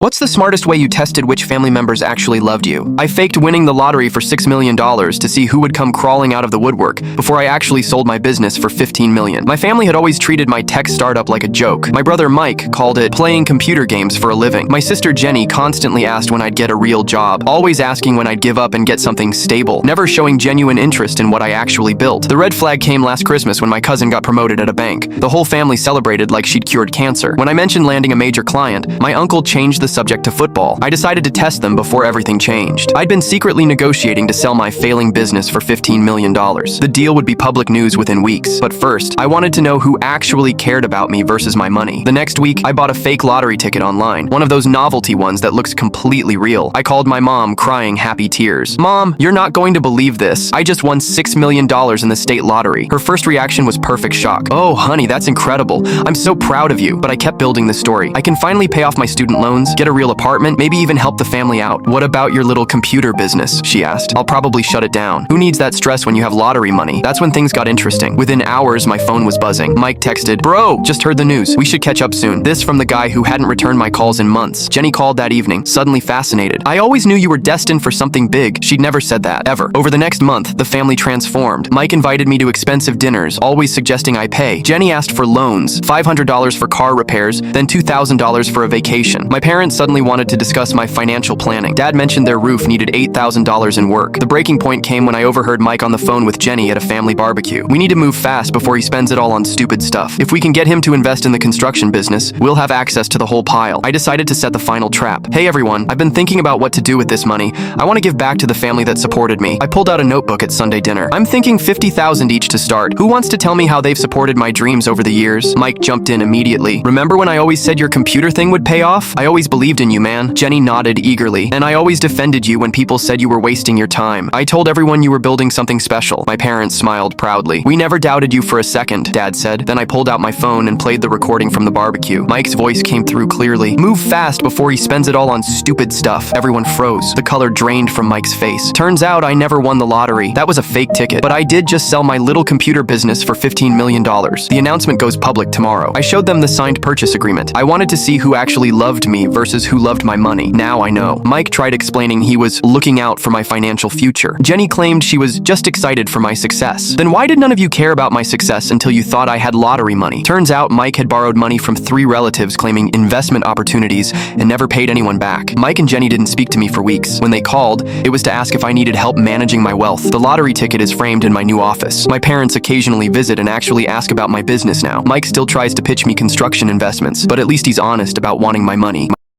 What's the smartest way you tested which family members actually loved you? I faked winning the lottery for $6 million to see who would come crawling out of the woodwork before I actually sold my business for $15 million. My family had always treated my tech startup like a joke. My brother Mike called it playing computer games for a living. My sister Jenny constantly asked when I'd get a real job, always asking when I'd give up and get something stable, never showing genuine interest in what I actually built. The red flag came last Christmas when my cousin got promoted at a bank. The whole family celebrated like she'd cured cancer. When I mentioned landing a major client, my uncle changed the subject to football. I decided to test them before everything changed. I'd been secretly negotiating to sell my failing business for $15 million. The deal would be public news within weeks. But first, I wanted to know who actually cared about me versus my money. The next week, I bought a fake lottery ticket online, one of those novelty ones that looks completely real. I called my mom, crying happy tears. "Mom, you're not going to believe this. I just won $6 million in the state lottery." Her first reaction was perfect shock. "Oh, honey, that's incredible. I'm so proud of you." But I kept building the story. "I can finally pay off my student loans, get a real apartment, maybe even help the family out." "What about your little computer business?" she asked. "I'll probably shut it down. Who needs that stress when you have lottery money?" That's when things got interesting. Within hours, my phone was buzzing. Mike texted, "Bro, just heard the news. We should catch up soon." This from the guy who hadn't returned my calls in months. Jenny called that evening, suddenly fascinated. "I always knew you were destined for something big." She'd never said that, ever. Over the next month, the family transformed. Mike invited me to expensive dinners, always suggesting I pay. Jenny asked for loans, $500 for car repairs, then $2,000 for a vacation. My parents suddenly wanted to discuss my financial planning. Dad mentioned their roof needed $8,000 in work. The breaking point came when I overheard Mike on the phone with Jenny at a family barbecue. "We need to move fast before he spends it all on stupid stuff. If we can get him to invest in the construction business, we'll have access to the whole pile." I decided to set the final trap. "Hey everyone, I've been thinking about what to do with this money. I want to give back to the family that supported me." I pulled out a notebook at Sunday dinner. "I'm thinking $50,000 each to start. Who wants to tell me how they've supported my dreams over the years?" Mike jumped in immediately. "Remember when I always said your computer thing would pay off? I always believed in you, man." Jenny nodded eagerly. "And I always defended you when people said you were wasting your time. I told everyone you were building something special." My parents smiled proudly. "We never doubted you for a second," Dad said. Then I pulled out my phone and played the recording from the barbecue. Mike's voice came through clearly. "Move fast before he spends it all on stupid stuff." Everyone froze. The color drained from Mike's face. "Turns out I never won the lottery. That was a fake ticket. But I did just sell my little computer business for $15 million. The announcement goes public tomorrow." I showed them the signed purchase agreement. I wanted to see who actually loved me versus who loved my money. Now I know. Mike tried explaining he was looking out for my financial future. Jenny claimed she was just excited for my success. "Then why did none of you care about my success until you thought I had lottery money?" Turns out Mike had borrowed money from 3 relatives claiming investment opportunities and never paid anyone back. Mike and Jenny didn't speak to me for weeks. When they called, it was to ask if I needed help managing my wealth. The lottery ticket is framed in my new office. My parents occasionally visit and actually ask about my business now. Mike still tries to pitch me construction investments, but at least he's honest about wanting my money.